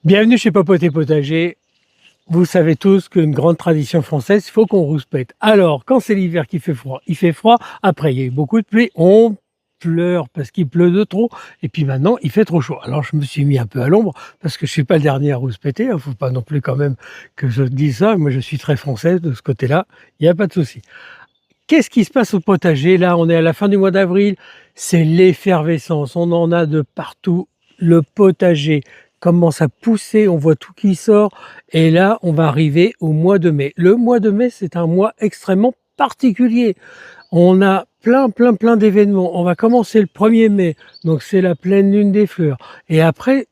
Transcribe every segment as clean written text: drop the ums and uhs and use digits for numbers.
Bienvenue chez Popote Potager. Vous savez tous qu'une grande tradition française, il faut qu'on rouspète. Alors, quand c'est l'hiver qui fait froid, il fait froid. Après, il y a eu beaucoup de pluie. On pleure parce qu'il pleut de trop. Et puis maintenant, il fait trop chaud. Alors, je me suis mis un peu à l'ombre parce que je suis pas le dernier à rouspéter. Il ne faut pas non plus quand même que je dise ça. Moi, je suis très française de ce côté-là. Il n'y a pas de souci. Qu'est-ce qui se passe au potager? Là, on est à la fin du mois d'avril. C'est l'effervescence. On en a de partout. Le potager commence à pousser. On voit tout qui sort. Et là, on va arriver au mois de mai. Le mois de mai, c'est un mois extrêmement particulier. On a plein d'événements. On va commencer le 1er mai. Donc, c'est la pleine lune des fleurs. Et après,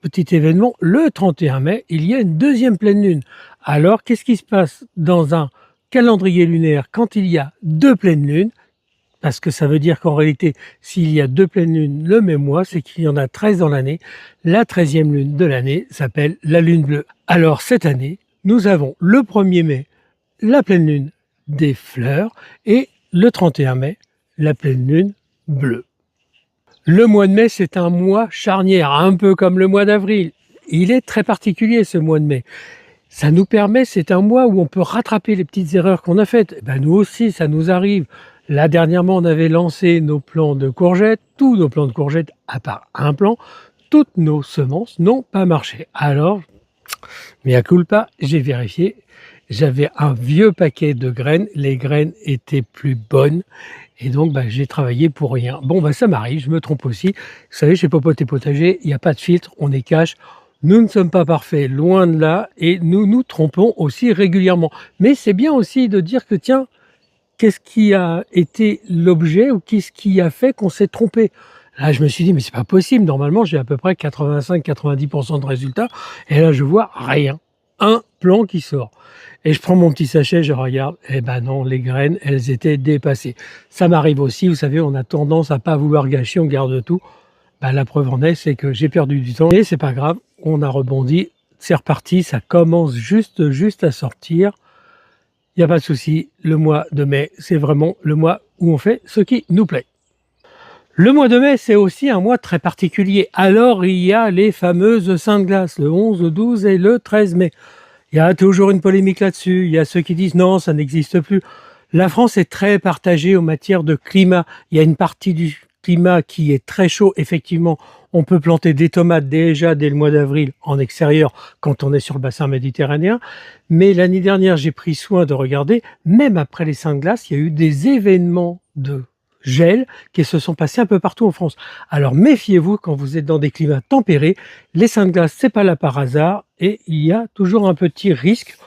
petit événement, le 31 mai, il y a une deuxième pleine lune. Alors, qu'est-ce qui se passe dans un calendrier lunaire quand il y a deux pleines lunes? Parce que ça veut dire qu'en réalité, s'il y a deux pleines lunes le même mois, c'est qu'il y en a 13 dans l'année. La 13e lune de l'année s'appelle la lune bleue. Alors, cette année, nous avons le 1er mai, la pleine lune des fleurs, et le 31 mai, la pleine lune bleue. Le mois de mai, c'est un mois charnière, un peu comme le mois d'avril. Il est très particulier ce mois de mai. Ça nous permet, c'est un mois où on peut rattraper les petites erreurs qu'on a faites. Ben nous aussi, ça nous arrive. Là, dernièrement, on avait lancé nos plants de courgettes, tous nos plants de courgettes, à part un plant, toutes nos semences n'ont pas marché. Alors, mea culpa, j'ai vérifié. J'avais un vieux paquet de graines, les graines étaient plus bonnes et donc j'ai travaillé pour rien. Bon, ça m'arrive, je me trompe aussi. Vous savez, chez Popote et Potager, il n'y a pas de filtre, on est cash. Nous ne sommes pas parfaits, loin de là, et nous nous trompons aussi régulièrement. Mais c'est bien aussi de dire que tiens, qu'est-ce qui a été l'objet ou qu'est-ce qui a fait qu'on s'est trompé? Là, je me suis dit, mais c'est pas possible. Normalement, j'ai à peu près 85-90% de résultats. Et là, je vois rien. Un plan qui sort. Et je prends mon petit sachet, je regarde. Eh ben non, les graines, elles étaient dépassées. Ça m'arrive aussi. Vous savez, on a tendance à pas vouloir gâcher, on garde tout. La preuve en est, c'est que j'ai perdu du temps. Et c'est pas grave, on a rebondi. C'est reparti, ça commence juste à sortir. Il n'y a pas de souci, le mois de mai, c'est vraiment le mois où on fait ce qui nous plaît. Le mois de mai, c'est aussi un mois très particulier. Alors, il y a les fameuses Saintes Glaces, le 11, le 12 et le 13 mai. Il y a toujours une polémique là-dessus. Il y a ceux qui disent non, ça n'existe plus. La France est très partagée en matière de climat. Il y a une partie du climat qui est très chaud. Effectivement, on peut planter des tomates déjà dès le mois d'avril en extérieur quand on est sur le bassin méditerranéen. Mais l'année dernière, j'ai pris soin de regarder, même après les Saintes Glaces, il y a eu des événements de gel qui se sont passés un peu partout en France. Alors méfiez-vous quand vous êtes dans des climats tempérés. Les Saintes Glaces, c'est pas là par hasard et il y a toujours un petit risque.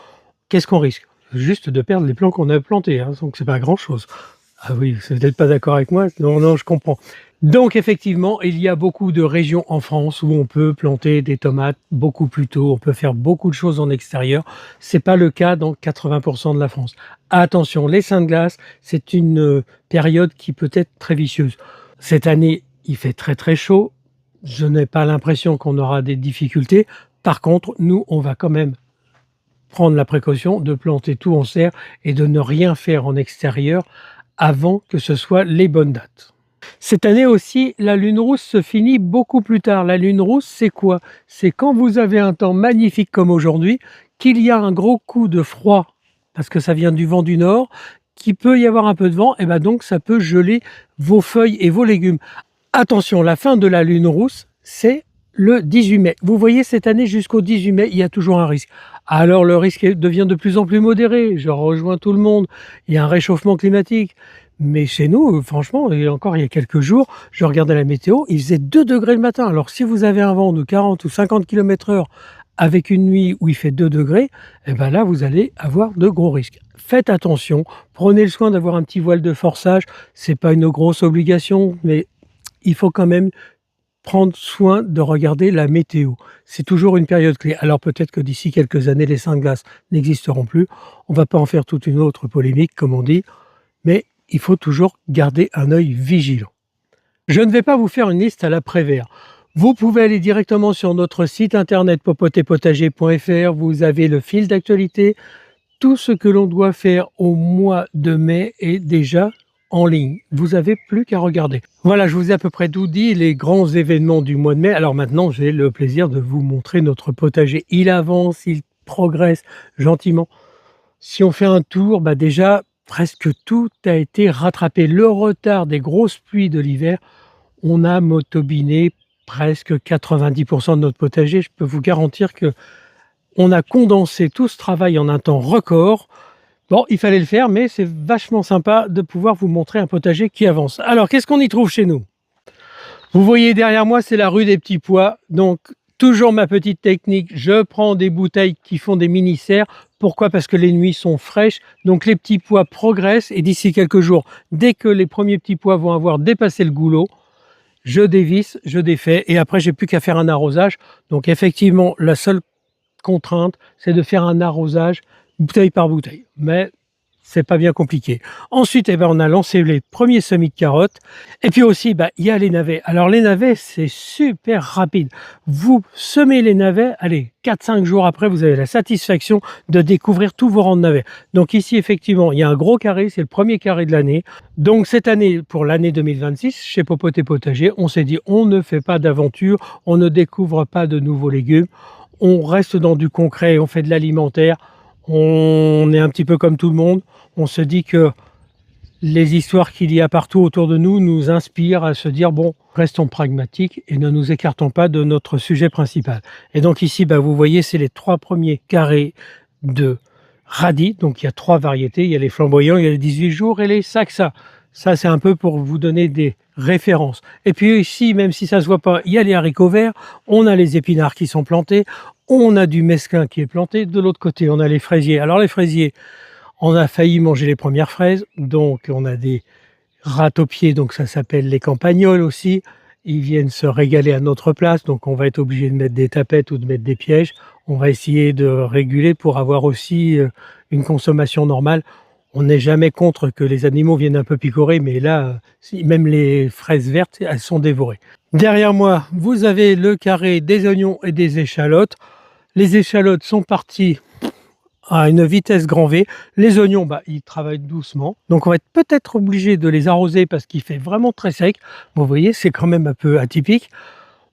Qu'est-ce qu'on risque? Juste de perdre les plants qu'on a plantés, hein, donc c'est pas grand-chose. Ah oui, vous n'êtes peut-être pas d'accord avec moi? Non, je comprends. Donc effectivement, il y a beaucoup de régions en France où on peut planter des tomates beaucoup plus tôt, on peut faire beaucoup de choses en extérieur. C'est pas le cas dans 80% de la France. Attention, les Saintes Glaces, c'est une période qui peut être très vicieuse. Cette année, il fait très chaud. Je n'ai pas l'impression qu'on aura des difficultés. Par contre, nous, on va quand même prendre la précaution de planter tout en serre et de ne rien faire en extérieur avant que ce soit les bonnes dates. Cette année aussi, la lune rousse se finit beaucoup plus tard. La lune rousse, c'est quoi? C'est quand vous avez un temps magnifique comme aujourd'hui, qu'il y a un gros coup de froid, parce que ça vient du vent du nord, qu'il peut y avoir un peu de vent, et donc ça peut geler vos feuilles et vos légumes. Attention, la fin de la lune rousse, c'est le 18 mai. Vous voyez, cette année, jusqu'au 18 mai, il y a toujours un risque. Alors, le risque devient de plus en plus modéré. Je rejoins tout le monde. Il y a un réchauffement climatique. Mais chez nous, franchement, il y a quelques jours, je regardais la météo, il faisait 2 degrés le matin. Alors, si vous avez un vent de 40 ou 50 km/h avec une nuit où il fait 2 degrés, là, vous allez avoir de gros risques. Faites attention. Prenez le soin d'avoir un petit voile de forçage. C'est pas une grosse obligation, mais il faut quand même prendre soin de regarder la météo. C'est toujours une période clé. Alors peut-être que d'ici quelques années, les Saintes Glaces n'existeront plus. On ne va pas en faire toute une autre polémique, comme on dit, mais il faut toujours garder un œil vigilant. Je ne vais pas vous faire une liste à la Prévert. Vous pouvez aller directement sur notre site internet popotepotager.fr. Vous avez le fil d'actualité. Tout ce que l'on doit faire au mois de mai est déjà en ligne. Vous avez plus qu'à regarder. Voilà, je vous ai à peu près tout dit, les grands événements du mois de mai. Alors maintenant, j'ai le plaisir de vous montrer notre potager. Il avance, il progresse gentiment. Si on fait un tour, déjà, presque tout a été rattrapé. Le retard des grosses pluies de l'hiver, on a motobiné presque 90% de notre potager. Je peux vous garantir que on a condensé tout ce travail en un temps record. Bon, il fallait le faire, mais c'est vachement sympa de pouvoir vous montrer un potager qui avance. Alors, qu'est-ce qu'on y trouve chez nous? Vous voyez derrière moi, c'est la rue des petits pois. Donc, toujours ma petite technique, je prends des bouteilles qui font des mini-serres. Pourquoi? Parce que les nuits sont fraîches, donc les petits pois progressent et d'ici quelques jours, dès que les premiers petits pois vont avoir dépassé le goulot, je dévisse, je défais et après j'ai plus qu'à faire un arrosage. Donc effectivement, la seule contrainte, c'est de faire un arrosage bouteille par bouteille. Mais c'est pas bien compliqué. Ensuite, on a lancé les premiers semis de carottes. Et puis aussi, il y a les navets. Alors les navets, c'est super rapide. Vous semez les navets, allez, 4-5 jours après, vous avez la satisfaction de découvrir tous vos rangs de navets. Donc ici, effectivement, il y a un gros carré, c'est le premier carré de l'année. Donc cette année, pour l'année 2026, chez Popote et Potager, on s'est dit, on ne fait pas d'aventure, on ne découvre pas de nouveaux légumes, on reste dans du concret, on fait de l'alimentaire, on est un petit peu comme tout le monde. On se dit que les histoires qu'il y a partout autour de nous nous inspirent à se dire, bon, restons pragmatiques et ne nous écartons pas de notre sujet principal. Et donc ici, vous voyez, c'est les 3 premiers carrés de radis. Donc il y a 3 variétés, il y a les flamboyants, il y a les 18 jours et les saxa. Ça, c'est un peu pour vous donner des références. Et puis ici, même si ça se voit pas, il y a les haricots verts, on a les épinards qui sont plantés, on a du mesclun qui est planté. De l'autre côté, on a les fraisiers. Alors les fraisiers, on a failli manger les premières fraises, donc on a des râteaux-pieds, donc ça s'appelle les campagnols aussi. Ils viennent se régaler à notre place, donc on va être obligé de mettre des tapettes ou de mettre des pièges. On va essayer de réguler pour avoir aussi une consommation normale. On n'est jamais contre que les animaux viennent un peu picorer, mais là, même les fraises vertes, elles sont dévorées. Derrière moi, vous avez le carré des oignons et des échalotes. Les échalotes sont parties à une vitesse grand V. Les oignons, ils travaillent doucement. Donc on va être peut-être obligé de les arroser parce qu'il fait vraiment très sec. Bon, vous voyez, c'est quand même un peu atypique.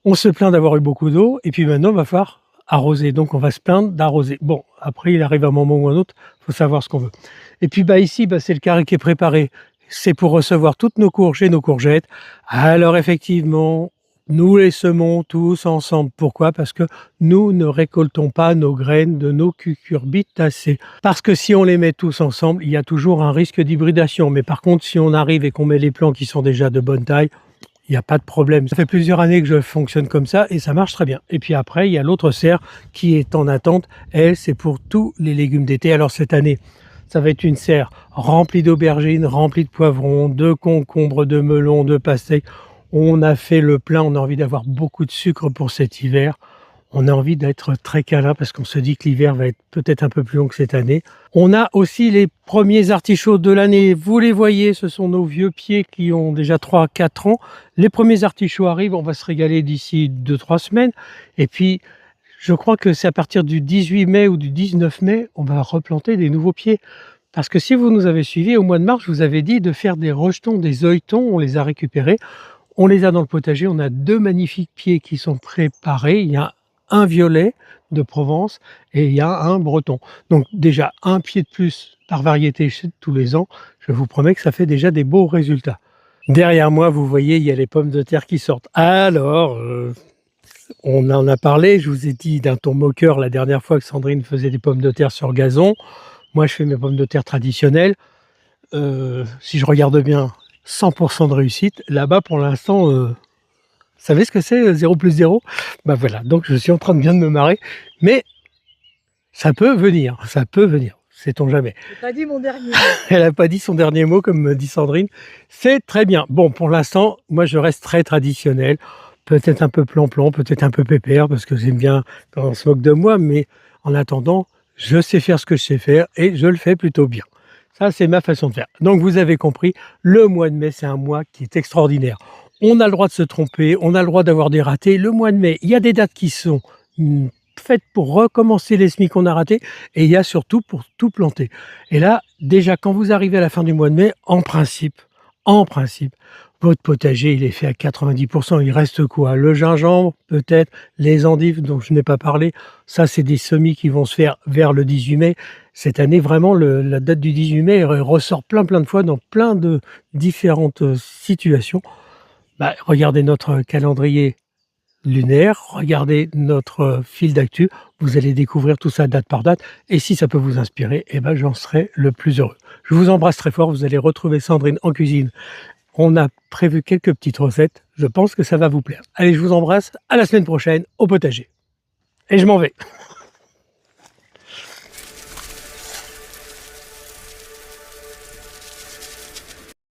On se plaint d'avoir eu beaucoup d'eau et puis maintenant, il va falloir arroser. Donc on va se plaindre d'arroser. Bon, après, il arrive un moment ou un autre, il faut savoir ce qu'on veut. Et puis ici, c'est le carré qui est préparé. C'est pour recevoir toutes nos courges et nos courgettes. Alors effectivement, nous les semons tous ensemble. Pourquoi? Parce que nous ne récoltons pas nos graines de nos cucurbitacées. Parce que si on les met tous ensemble, il y a toujours un risque d'hybridation. Mais par contre, si on arrive et qu'on met les plants qui sont déjà de bonne taille, il n'y a pas de problème. Ça fait plusieurs années que je fonctionne comme ça et ça marche très bien. Et puis après, il y a l'autre serre qui est en attente. Elle, c'est pour tous les légumes d'été. Alors cette année, ça va être une serre remplie d'aubergines, remplie de poivrons, de concombres, de melons, de pastèques. On a fait le plein, on a envie d'avoir beaucoup de sucre pour cet hiver. On a envie d'être très câlin parce qu'on se dit que l'hiver va être peut-être un peu plus long que cette année. On a aussi les premiers artichauts de l'année. Vous les voyez, ce sont nos vieux pieds qui ont déjà 3-4 ans. Les premiers artichauts arrivent, on va se régaler d'ici 2-3 semaines. Et puis, je crois que c'est à partir du 18 mai ou du 19 mai, on va replanter des nouveaux pieds. Parce que si vous nous avez suivis, au mois de mars, je vous avais dit de faire des rejetons, des œilletons, on les a récupérés. On les a dans le potager, on a 2 magnifiques pieds qui sont préparés. Il y a un violet de Provence et il y a un breton. Donc déjà, un pied de plus par variété tous les ans, je vous promets que ça fait déjà des beaux résultats. Derrière moi, vous voyez, il y a les pommes de terre qui sortent. Alors, on en a parlé, je vous ai dit d'un ton moqueur la dernière fois que Sandrine faisait des pommes de terre sur gazon. Moi, je fais mes pommes de terre traditionnelles. Si je regarde bien, 100% de réussite. Là-bas, pour l'instant, vous savez ce que c'est 0 plus 0? Voilà, donc je suis en train de bien de me marrer. Mais ça peut venir, sait-on jamais. J'ai pas dit mon dernier mot. Elle n'a pas dit son dernier mot, comme me dit Sandrine. C'est très bien. Bon, pour l'instant, moi, je reste très traditionnel. Peut-être un peu plan-plan, peut-être un peu pépère, parce que j'aime bien quand on se moque de moi. Mais en attendant, je sais faire ce que je sais faire et je le fais plutôt bien. Ça, c'est ma façon de faire. Donc, vous avez compris, le mois de mai, c'est un mois qui est extraordinaire. On a le droit de se tromper, on a le droit d'avoir des ratés. Le mois de mai, il y a des dates qui sont faites pour recommencer les semis qu'on a ratés et il y a surtout pour tout planter. Et là, déjà, quand vous arrivez à la fin du mois de mai, en principe, En principe, votre potager, il est fait à 90. Il reste quoi? Le gingembre, peut-être, les endives dont je n'ai pas parlé. Ça, c'est des semis qui vont se faire vers le 18 mai. Cette année, vraiment, la date du 18 mai ressort plein de fois dans plein de différentes situations. Bah, regardez notre calendrier lunaire, regardez notre fil d'actu, vous allez découvrir tout ça date par date et si ça peut vous inspirer, eh ben, j'en serai le plus heureux. Je vous embrasse très fort, vous allez retrouver Sandrine en cuisine. On a prévu quelques petites recettes, je pense que ça va vous plaire. Allez, je vous embrasse, à la semaine prochaine au potager. Et je m'en vais.